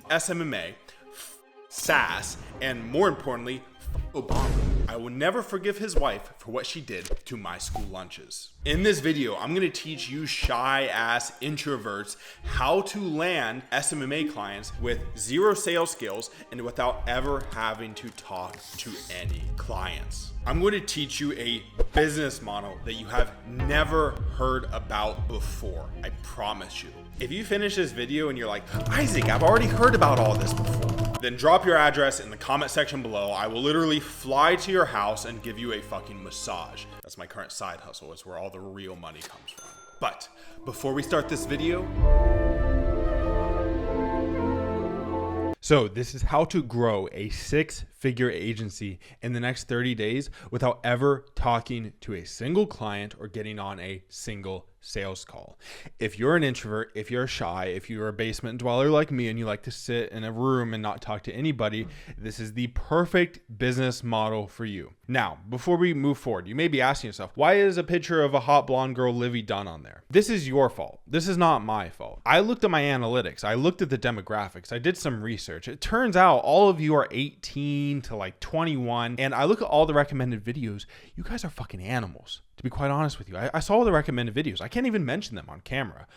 SMMA, SaaS, and more importantly, Obama. I will never forgive his wife for what she did to my school lunches. In this video, I'm going to teach you shy ass introverts how to land SMMA clients with zero sales skills and without ever having to talk to any clients. I'm going to teach you a business model that you have never heard about before. I promise you. If you finish this video and you're like, Isaac, I've already heard about all this before, then drop your address in the comment section below. I will literally fly to your house and give you a fucking massage. That's my current side hustle. It's where all the real money comes from. But before we start this video, so this is how to grow a 6-figure agency in the next 30 days without ever talking to a single client or getting on a single sales call. If you're an introvert, if you're shy, if you're a basement dweller like me and you like to sit in a room and not talk to anybody, this is the perfect business model for you. Now, before we move forward, you may be asking yourself, why is a picture of a hot blonde girl, Livy Dunn, on there? This is your fault. This is not my fault. I looked at my analytics. I looked at the demographics. I did some research. It turns out all of you are 18 to like 21. And I look at all the recommended videos. You guys are fucking animals. To be quite honest with you, I saw all the recommended videos. I can't even mention them on camera.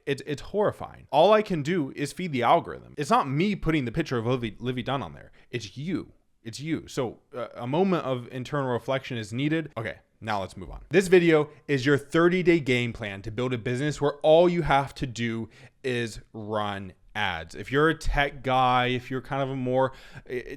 It's horrifying. All I can do is feed the algorithm. It's not me putting the picture of Livy Dunn on there. It's you. It's you. So a moment of internal reflection is needed. Okay, now let's move on. This video is your 30-day game plan to build a business where all you have to do is run ads. If you're a tech guy, if you're kind of a more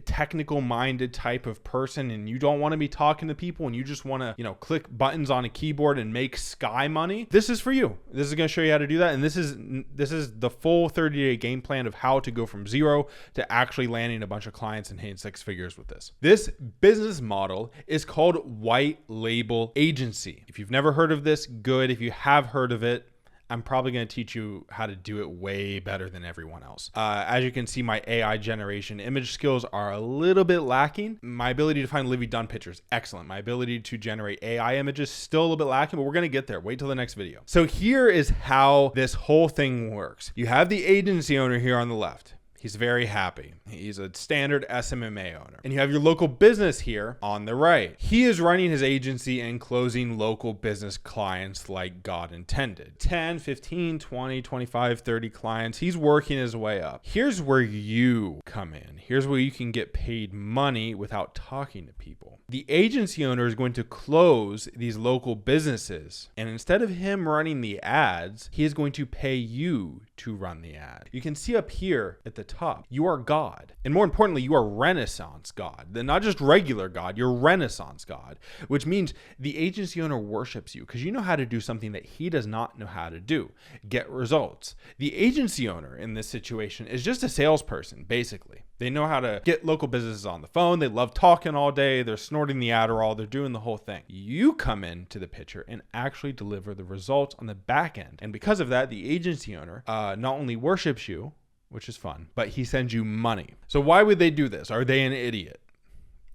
technical minded type of person and you don't want to be talking to people and you just want to, click buttons on a keyboard and make sky money, this is for you. This is going to show you how to do that. And this is the full 30-day game plan of how to go from zero to actually landing a bunch of clients and hitting 6 figures with this. This business model is called white label agency. If you've never heard of this, good. If you have heard of it, I'm probably going to teach you how to do it way better than everyone else. As you can see, my AI generation image skills are a little bit lacking. My ability to find Livy Dunn pictures, excellent. My ability to generate AI images, still a little bit lacking, but we're going to get there. Wait till the next video. So here is how this whole thing works. You have the agency owner here on the left. He's very happy. He's a standard SMMA owner. And you have your local business here on the right. He is running his agency and closing local business clients like God intended. 10, 15, 20, 25, 30 clients. He's working his way up. Here's where you come in. Here's where you can get paid money without talking to people. The agency owner is going to close these local businesses. And instead of him running the ads, he is going to pay you to run the ad. You can see up here at the top, you are God. And more importantly, you are Renaissance God. They're not just regular God, you're Renaissance God, which means the agency owner worships you because you know how to do something that he does not know how to do, get results. The agency owner in this situation is just a salesperson, basically. They know how to get local businesses on the phone. They love talking all day. They're snorting the Adderall. They're doing the whole thing. You come into the picture and actually deliver the results on the back end. And because of that, the agency owner not only worships you, which is fun, but he sends you money. So why would they do this? Are they an idiot?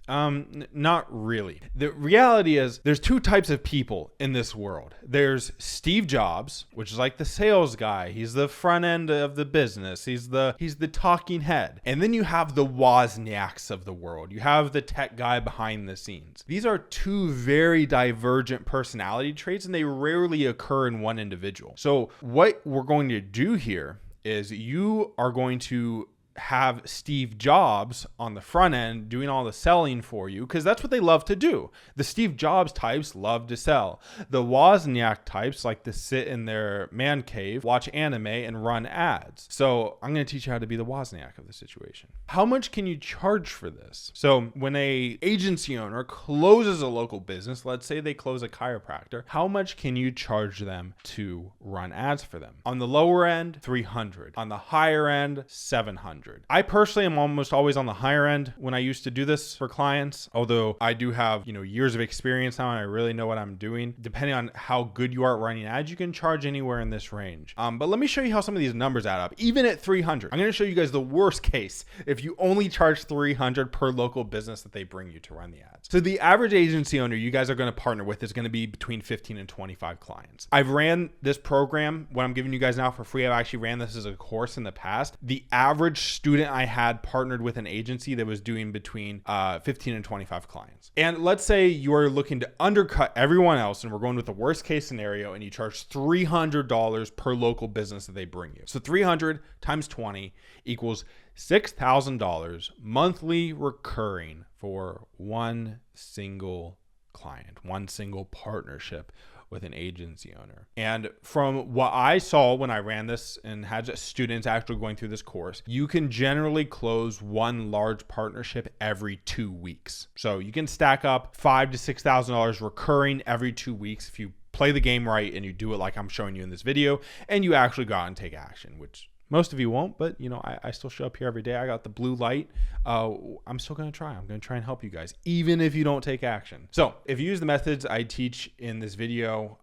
Not really. The reality is there's 2 types of people in this world. There's Steve Jobs, which is like the sales guy. He's the front end of the business. He's the talking head. And then you have the Wozniaks of the world. You have the tech guy behind the scenes. These are 2 very divergent personality traits and they rarely occur in one individual. So what we're going to do here is you are going to have Steve Jobs on the front end doing all the selling for you because that's what they love to do. The Steve Jobs types love to sell. The Wozniak types like to sit in their man cave, watch anime, and run ads. So I'm going to teach you how to be the Wozniak of the situation. How much can you charge for this? So when a agency owner closes a local business, let's say they close a chiropractor, how much can you charge them to run ads for them? On the lower end, $300. On the higher end, $700. I personally am almost always on the higher end when I used to do this for clients, although I do have, years of experience now and I really know what I'm doing. Depending on how good you are at running ads, you can charge anywhere in this range. But let me show you how some of these numbers add up. Even at $300, I'm going to show you guys the worst case if you only charge $300 per local business that they bring you to run the ads. So the average agency owner you guys are going to partner with is going to be between 15 and 25 clients. I've ran this program, what I'm giving you guys now for free. I've actually ran this as a course in the past. The average student I had partnered with an agency that was doing between 15 and 25 clients. And let's say you're looking to undercut everyone else, and we're going with the worst case scenario, and you charge $300 per local business that they bring you. So 300 times 20 equals $6,000 monthly recurring for one single client, one single partnership with an agency owner. And from what I saw when I ran this and had students actually going through this course, you can generally close one large partnership every 2 weeks. So you can stack up $5,000 to $6,000 recurring every 2 weeks if you play the game right and you do it like I'm showing you in this video, and you actually go out and take action, which most of you won't, but I still show up here every day. I got the blue light. I'm still going to try. I'm going to try and help you guys, even if you don't take action. So if you use the methods I teach in this video,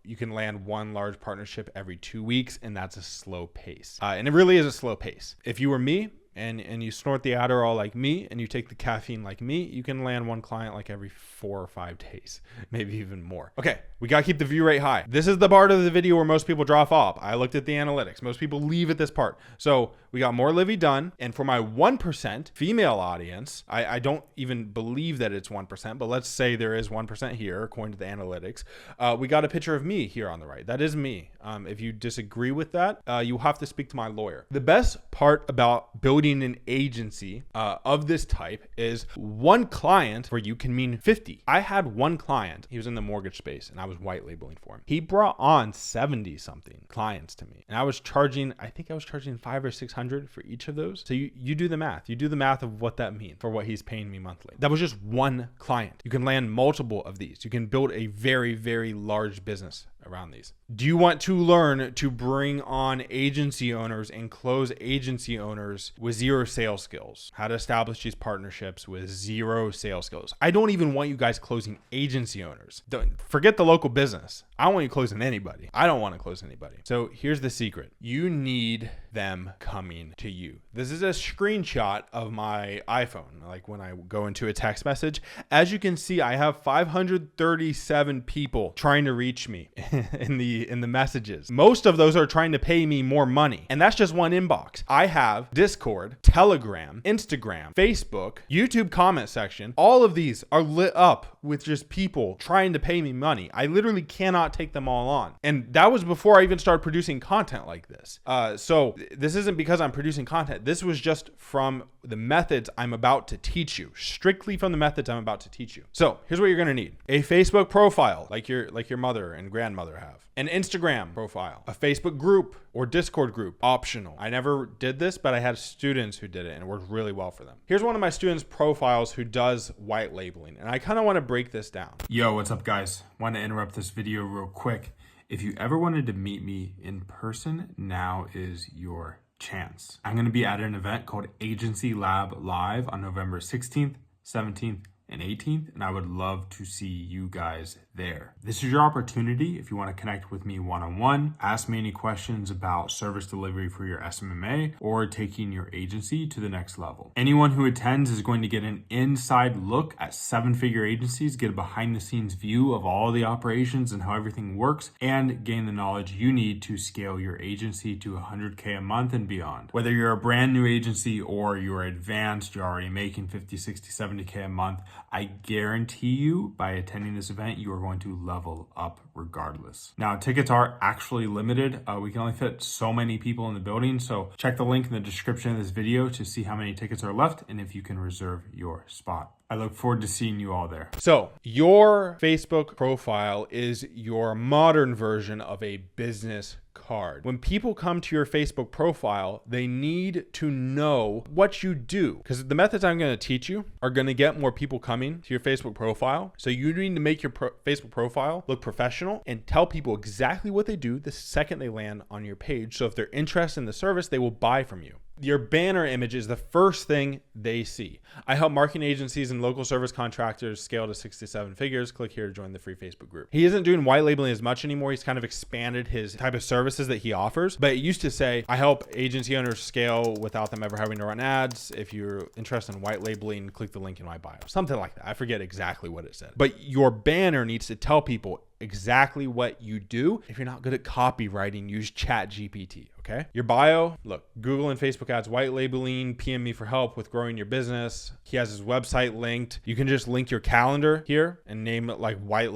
you can land one large partnership every 2 weeks, and that's a slow pace. And it really is a slow pace. If you were me, and you snort the Adderall like me, and you take the caffeine like me, you can land one client like every 4 or 5 days, maybe even more. Okay, we got to keep the view rate high. This is the part of the video where most people drop off. I looked at the analytics. Most people leave at this part. So we got more Livy done. And for my 1% female audience, I don't even believe that it's 1%, but let's say there is 1% here, according to the analytics. We got a picture of me here on the right. That is me. If you disagree with that, you'll have to speak to my lawyer. The best part about building an agency of this type is one client for you can mean 50. I had one client. He was in the mortgage space, and I was white labeling for him. He brought on 70 something clients to me, and I was charging, I think I was charging $500 or $600 for each of those. So you do the math. You do the math of what that means for what he's paying me monthly. That was just one client. You can land multiple of these. You can build a very, very large business around these. Do you want to learn to bring on agency owners and close agency owners with zero sales skills? How to establish these partnerships with zero sales skills? I don't even want you guys closing agency owners. Forget the local business. I don't want you closing anybody. I don't want to close anybody. So here's the secret. You need them coming to you. This is a screenshot of my iPhone, like when I go into a text message. As you can see, I have 537 people trying to reach me in the messages. Most of those are trying to pay me more money, and that's just one inbox. I have Discord, Telegram, Instagram, Facebook, YouTube comment section. All of these are lit up with just people trying to pay me money. I literally cannot take them all on, and that was before I even started producing content like this. So this isn't because I'm producing content. This was just from the methods I'm about to teach you, strictly from the methods I'm about to teach you. So here's what you're going to need: a Facebook profile, like your mother and grandmother have, an Instagram profile, a Facebook group or Discord group, optional. I never did this, but I had students who did it and it worked really well for them. Here's one of my students' profiles who does white labeling, and I kind of want to break this down. Yo, what's up, guys? Want to interrupt this video real quick. If you ever wanted to meet me in person, now is your chance. I'm going to be at an event called Agency Lab Live on November 16th, 17th, and 18th, and I would love to see you guys there. This is your opportunity if you want to connect with me one-on-one, ask me any questions about service delivery for your SMMA or taking your agency to the next level. Anyone who attends is going to get an inside look at 7-figure agencies, get a behind-the-scenes view of all the operations and how everything works, and gain the knowledge you need to scale your agency to 100K a month and beyond. Whether you're a brand new agency or you're advanced, you're already making 50, 60, 70K a month, I guarantee you by attending this event, you are going to level up regardless. Now, tickets are actually limited. We can only fit so many people in the building. So check the link in the description of this video to see how many tickets are left and if you can reserve your spot. I look forward to seeing you all there. So your Facebook profile is your modern version of a business card. When people come to your Facebook profile, they need to know what you do, because the methods I'm going to teach you are going to get more people coming to your Facebook profile. So you need to make your Facebook profile look professional and tell people exactly what they do the second they land on your page. So if they're interested in the service, they will buy from you. Your banner image is the first thing they see. I help marketing agencies and local service contractors scale to 6 to 7 figures. Click here to join the free Facebook group. He isn't doing white labeling as much anymore. He's kind of expanded his type of services that he offers. But it used to say, I help agency owners scale without them ever having to run ads. If you're interested in white labeling, click the link in my bio. Something like that. I forget exactly what it said. But your banner needs to tell people exactly what you do. If you're not good at copywriting, use ChatGPT. Okay. Your bio, look, Google and Facebook ads, white labeling, PM me for help with growing your business. He has his website linked. You can just link your calendar here and name it like white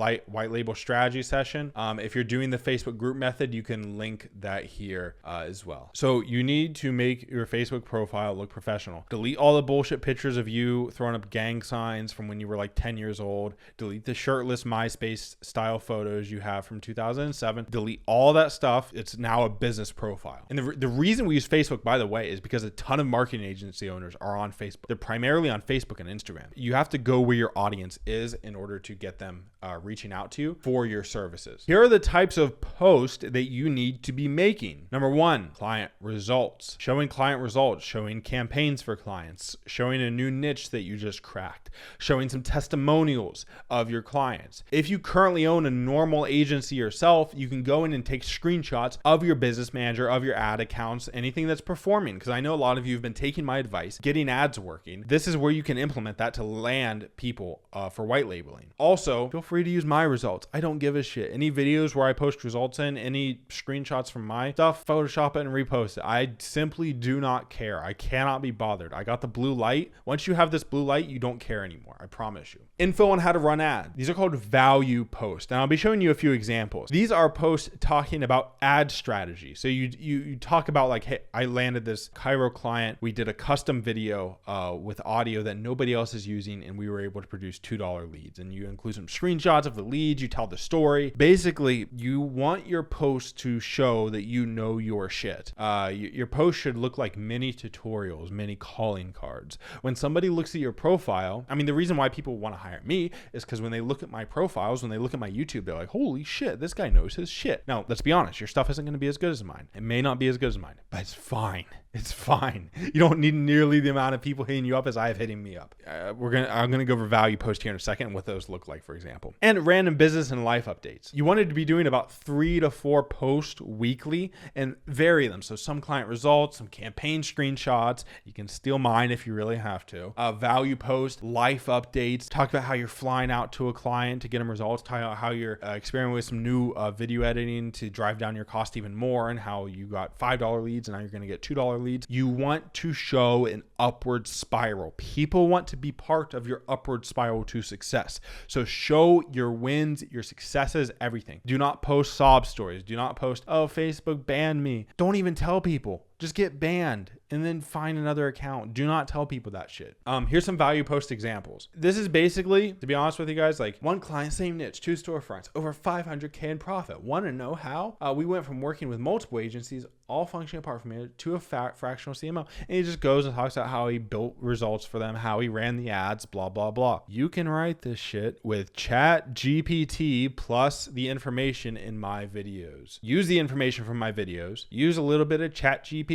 label strategy session. If you're doing the Facebook group method, you can link that here as well. So you need to make your Facebook profile look professional. Delete all the bullshit pictures of you throwing up gang signs from when you were like 10 years old. Delete the shirtless MySpace style photos you have from 2007. Delete all that stuff. It's now a business profile. And the reason we use Facebook, by the way, is because a ton of marketing agency owners are on Facebook. They're primarily on Facebook and Instagram. You have to go where your audience is in order to get them reaching out to you for your services. Here are the types of posts that you need to be making. Number one, client results. Showing client results, showing campaigns for clients, showing a new niche that you just cracked, showing some testimonials of your clients. If you currently own a normal agency yourself, you can go in and take screenshots of your business manager, of your ad accounts, anything that's performing. Because I know a lot of you have been taking my advice, getting ads working. This is where you can implement that to land people for white labeling. Also, feel free to use my results. I don't give a shit. Any videos where I post results in, any screenshots from my stuff, Photoshop it and repost it. I simply do not care. I cannot be bothered. I got the blue light. Once you have this blue light, you don't care anymore. I promise you. Info on how to run ads. These are called value posts. Now I'll be showing you a few examples. These are posts talking about ad strategy. So you talk about like, hey, I landed this Cairo client. We did a custom video with audio that nobody else is using, and we were able to produce $2 leads. And you include some screenshots of the leads. You tell the story. Basically, you want your post to show that you know your shit. Your post should look like mini tutorials, mini calling cards. When somebody looks at your profile, I mean, the reason why people want to hire me is because when they look at my profiles, when they look at my YouTube, they're like, holy shit, this guy knows his shit. Now, let's be honest, your stuff isn't going to be as good as mine. It may not be as good as mine, but it's fine. It's fine. You don't need nearly the amount of people hitting you up as I have hitting me up. I'm gonna go over value post here in a second and what those look like, for example. And random business and life updates. You wanted to be doing about 3 to 4 posts weekly and vary them. So some client results, some campaign screenshots. You can steal mine if you really have to. Value post, life updates. Talk about how you're flying out to a client to get them results. Talk about how you're experimenting with some new video editing to drive down your cost even more, and how you got $5 leads and now you're gonna get $2 leads. You want to show an upward spiral. People want to be part of your upward spiral to success. So show your wins, your successes, everything. Do not post sob stories. Do not post, oh, Facebook banned me. Don't even tell people. Just get banned and then find another account. Do not tell people that shit. Here's some value post examples. This is basically, to be honest with you guys, like one client, same niche, 2 storefronts, over 500K in profit. Want to know how? We went from working with multiple agencies, all functioning apart from it, to a fractional CMO. And he just goes and talks about how he built results for them, how he ran the ads, blah, blah, blah. You can write this shit with Chat GPT plus the information in my videos. Use the information from my videos. Use a little bit of Chat GPT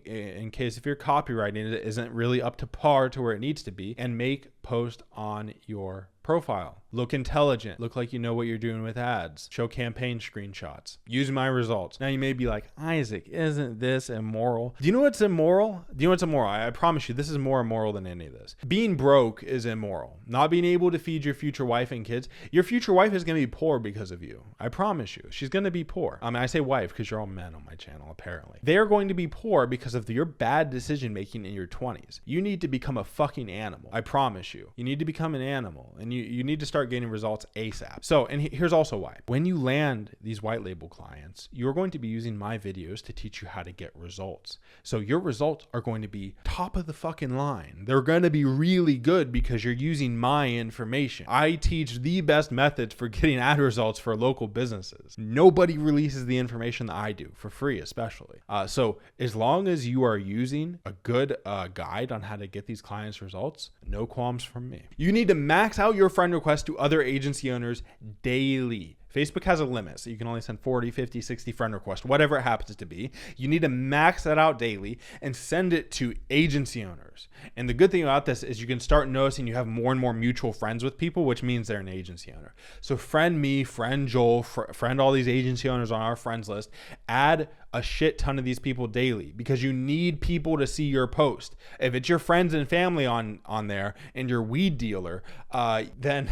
in case if your copywriting isn't really up to par to where it needs to be, and make post on your profile. Look intelligent. Look like you know what you're doing with ads. Show campaign screenshots. Use my results. Now you may be like, Isaac, isn't this immoral? Do you know what's immoral? Do you know what's immoral? I promise you, this is more immoral than any of this. Being broke is immoral. Not being able to feed your future wife and kids. Your future wife is going to be poor because of you. I promise you. She's going to be poor. I say wife because you're all men on my channel, apparently. They're going to be poor because of your bad decision making in your 20s. You need to become a fucking animal. I promise you. You need to become an animal, and you need to start getting results ASAP. So, and here's also why. When you land these white label clients, you're going to be using my videos to teach you how to get results. So your results are going to be top of the fucking line. They're going to be really good because you're using my information. I teach the best methods for getting ad results for local businesses. Nobody releases the information that I do, for free especially. So as long as you are using a good guide on how to get these clients results, no qualms from me. You need to max out your friend requests to other agency owners daily. Facebook has a limit, so you can only send 40, 50, 60 friend requests, whatever it happens to be. You need to max that out daily and send it to agency owners. And the good thing about this is you can start noticing you have more and more mutual friends with people, which means they're an agency owner. So friend me, friend Joel, friend all these agency owners on our friends list. Add a shit ton of these people daily because you need people to see your post. If it's your friends and family on there and your weed dealer, then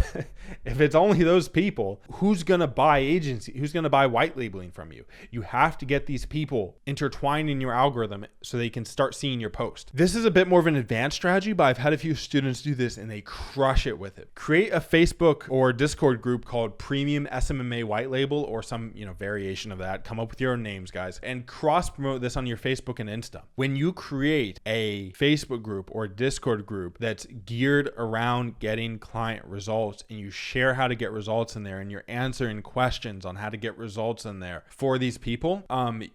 if it's only those people, who's going to buy agency? Who's going to buy white labeling from you? You have to get these people intertwined in your algorithm so they can start seeing your post. This is a bit more of an advanced strategy, but I've had a few students do this and they crush it with it. Create a Facebook or Discord group called Premium SMMA White Label or some, variation of that. Come up with your own names, guys, and cross promote this on your Facebook and Insta. When you create a Facebook group or Discord group that's geared around getting client results and you share how to get results in there and you're answering questions on how to get results in there for these people,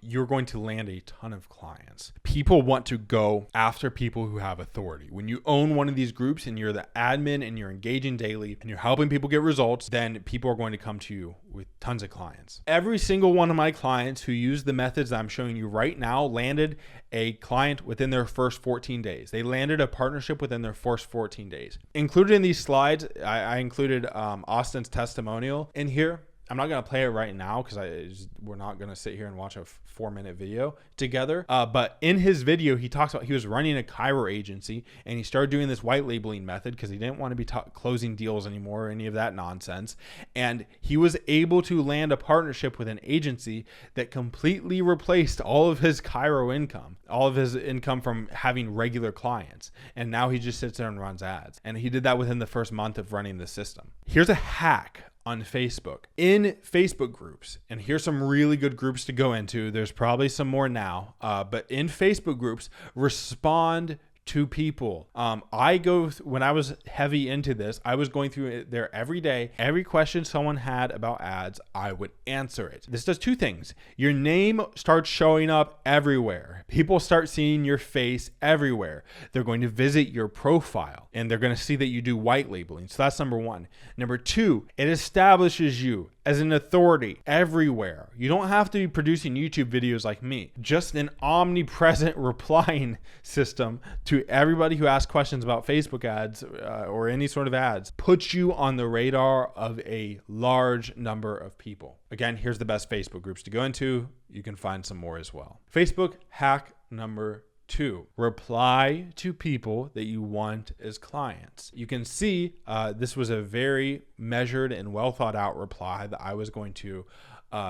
you're going to land a ton of clients. People want to go after people who have authority. When you own one of these groups and you're the admin and you're engaging daily and you're helping people get results, then people are going to come to you with tons of clients. Every single one of my clients who used the methods that I'm showing you right now landed a client within their first 14 days. They landed a partnership within their first 14 days. Included in these slides, I included Austin's testimonial in here. I'm not going to play it right now because we're not going to sit here and watch a 4-minute video together. But in his video, he talks about he was running a Cairo agency and he started doing this white labeling method because he didn't want to be closing deals anymore or any of that nonsense. And he was able to land a partnership with an agency that completely replaced all of his Cairo income, all of his income from having regular clients. And now he just sits there and runs ads. And he did that within the first month of running the system. Here's a hack on Facebook. In Facebook groups, and here's some really good groups to go into. There's probably some more now, but in Facebook groups, respond to people. When I was heavy into this, I was going through it there every day. Every question someone had about ads, I would answer it. This does two things. Your name starts showing up everywhere. People start seeing your face everywhere. They're going to visit your profile and they're going to see that you do white labeling. So that's number one. Number two, it establishes you as an authority everywhere. You don't have to be producing YouTube videos like me. Just an omnipresent replying system to everybody who asks questions about Facebook ads or any sort of ads puts you on the radar of a large number of people. Again, here's the best Facebook groups to go into. You can find some more as well. Facebook hack number 2, reply to people that you want as clients. You can see this was a very measured and well thought out reply that I was going to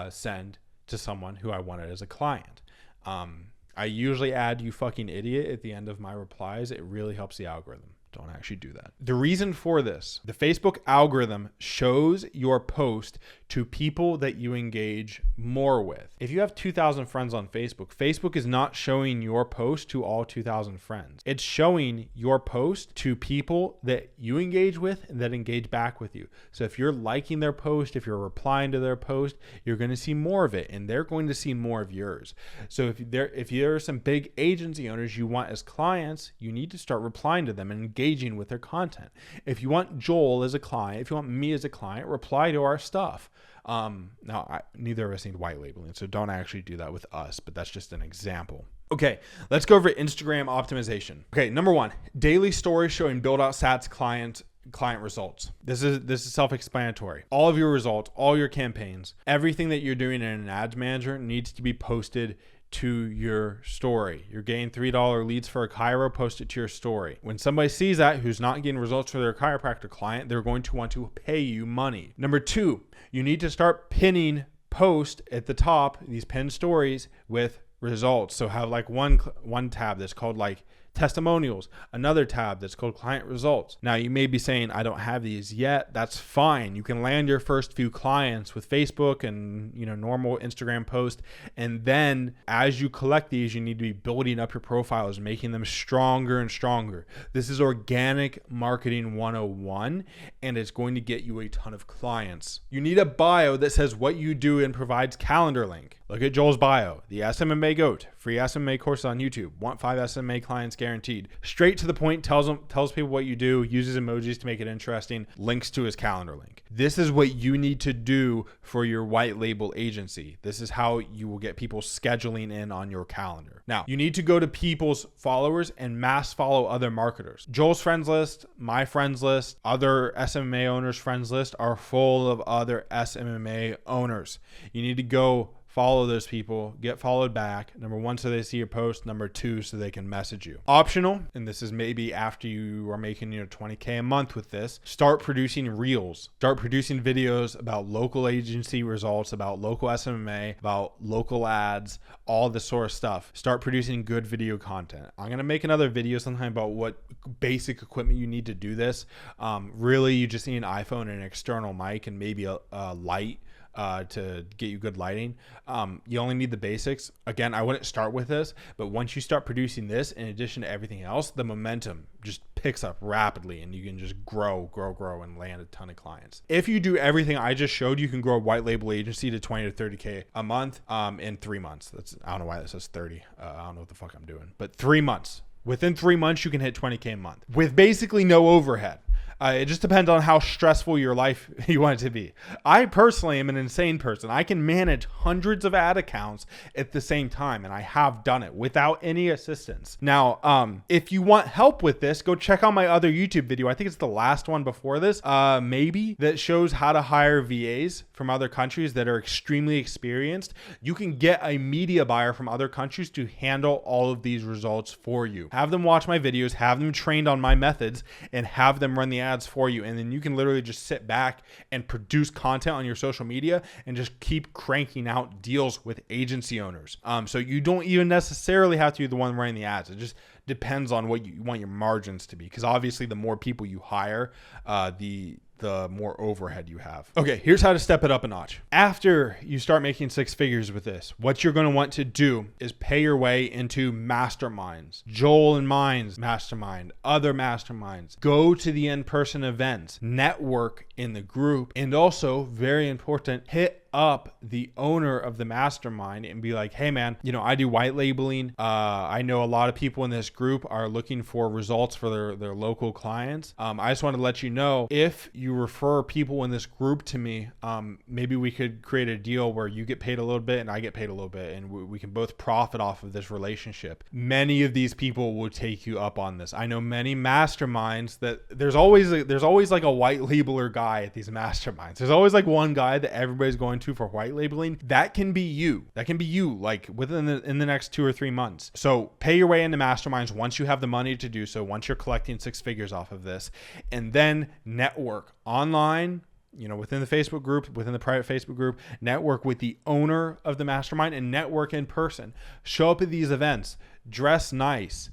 send to someone who I wanted as a client. I usually add "you fucking idiot" at the end of my replies. It really helps the algorithm. Don't actually do that. The reason for this, the Facebook algorithm shows your post to people that you engage more with. If you have 2,000 friends on Facebook, Facebook is not showing your post to all 2,000 friends. It's showing your post to people that you engage with and that engage back with you. So if you're liking their post, if you're replying to their post, you're going to see more of it and they're going to see more of yours. So if there are some big agency owners you want as clients, you need to start replying to them and engaging with their content. If you want Joel as a client, if you want me as a client, reply to our stuff. Neither of us need white labeling, so don't actually do that with us, but that's just an example. Okay, let's go over Instagram optimization. Okay, number 1, daily stories showing build out sats client results. This is self-explanatory. All of your results, all your campaigns, everything that you're doing in an ads manager needs to be posted to your story. You're getting $3 leads for a chiro, post it to your story. When somebody sees that who's not getting results for their chiropractor client, they're going to want to pay you money. Number 2, you need to start pinning post at the top, these pinned stories with results. So have like one tab that's called like testimonials, another tab that's called client results. Now you may be saying, I don't have these yet. That's fine. You can land your first few clients with Facebook and normal Instagram post. And then as you collect these, you need to be building up your profiles, making them stronger and stronger. This is organic marketing 101, and it's going to get you a ton of clients. You need a bio that says what you do and provides calendar link. Look at Joel's bio, the SMMA GOAT, free SMA course on YouTube, want 5 SMA clients guaranteed. Straight to the point, tells people what you do, uses emojis to make it interesting, links to his calendar link. This is what you need to do for your white label agency. This is how you will get people scheduling in on your calendar. Now, you need to go to people's followers and mass follow other marketers. Joel's friends list, my friends list, other SMMA owners' friends list are full of other SMMA owners. You need to go follow those people, get followed back. Number one, so they see your post. Number two, so they can message you. Optional, and this is maybe after you are making, $20K a month with this, start producing reels. Start producing videos about local agency results, about local SMMA, about local ads, all this sort of stuff. Start producing good video content. I'm going to make another video sometime about what basic equipment you need to do this. Really, you just need an iPhone and an external mic and maybe a light to get you good lighting. You only need the basics. Again, I wouldn't start with this, but once you start producing this, in addition to everything else, the momentum just picks up rapidly and you can just grow and land a ton of clients. If you do everything I just showed, you can grow a white label agency to 20 to 30K a month in 3 months. I don't know why that says 30. I don't know what the fuck I'm doing, but 3 months. Within 3 months, you can hit 20K a month with basically no overhead. It just depends on how stressful your life you want it to be. I personally am an insane person. I can manage hundreds of ad accounts at the same time, and I have done it without any assistance. Now, if you want help with this, go check out my other YouTube video. I think it's the last one before this, maybe, that shows how to hire VAs from other countries that are extremely experienced. You can get a media buyer from other countries to handle all of these results for you. Have them watch my videos, have them trained on my methods, and have them run the ads for you. And then you can literally just sit back and produce content on your social media and just keep cranking out deals with agency owners. So you don't even necessarily have to be the one running the ads. It just depends on what you want your margins to be, because obviously the more people you hire, the more overhead you have. Okay, here's how to step it up a notch. After you start making 6 figures with this, what you're going to want to do is pay your way into masterminds. Joel and mine's mastermind, other masterminds. Go to the in-person events, network in the group, and also, very important, hit up the owner of the mastermind and be like, hey man, I do white labeling. I know a lot of people in this group are looking for results for their local clients. I just want to let you know, if you refer people in this group to me, maybe we could create a deal where you get paid a little bit and I get paid a little bit, and we can both profit off of this relationship. Many of these people will take you up on this. I know many masterminds that there's always like a white labeler guy at these masterminds. There's always like one guy that everybody's going to for white labeling. That can be you. Like in the next 2 or 3 months. So pay your way into masterminds once you have the money to do so, once you're collecting 6 figures off of this, and then network online, within the Facebook group, within the private Facebook group, network with the owner of the mastermind, and network in person. Show up at these events, dress nice,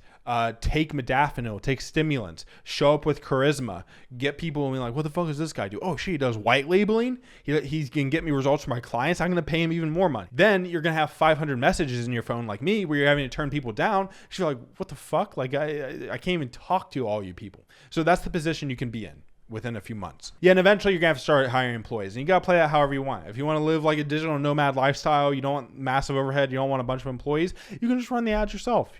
take modafinil, take stimulants, show up with charisma, get people and be like, what the fuck does this guy do? Oh shit, he does white labeling. He can get me results for my clients. I'm going to pay him even more money. Then you're going to have 500 messages in your phone like me, where you're having to turn people down. You're like, what the fuck? Like I can't even talk to all you people. So that's the position you can be in within a few months. Yeah, and eventually you're gonna have to start hiring employees, and you gotta play that however you want. If you want to live like a digital nomad lifestyle, you don't want massive overhead, you don't want a bunch of employees, you can just run the ads yourself.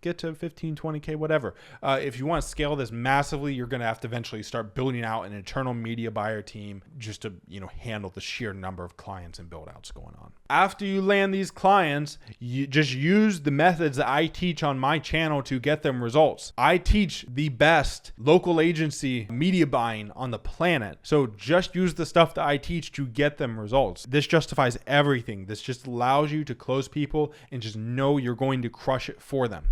Get to 15, 20K, whatever. If you want to scale this massively, you're gonna have to eventually start building out an internal media buyer team just to handle the sheer number of clients and build outs going on. After you land these clients, you just use the methods that I teach on my channel to get them results. I teach the best local agency media buying on the planet. So just use the stuff that I teach to get them results. This justifies everything. This just allows you to close people and just know you're going to crush it for them.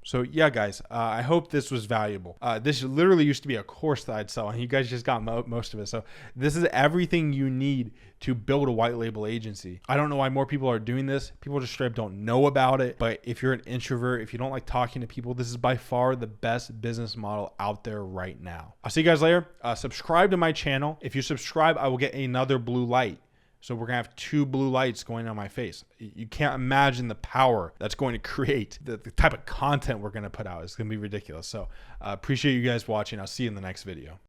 So yeah, guys, I hope this was valuable. This literally used to be a course that I'd sell, and you guys just got most of it. So this is everything you need to build a white label agency. I don't know why more people are doing this. People just straight up don't know about it. But if you're an introvert, if you don't like talking to people, this is by far the best business model out there right now. I'll see you guys later. Subscribe to my channel. If you subscribe, I will get another blue light. So we're going to have 2 blue lights going on my face. You can't imagine the power that's going to create, the type of content we're going to put out. It's going to be ridiculous. So appreciate you guys watching. I'll see you in the next video.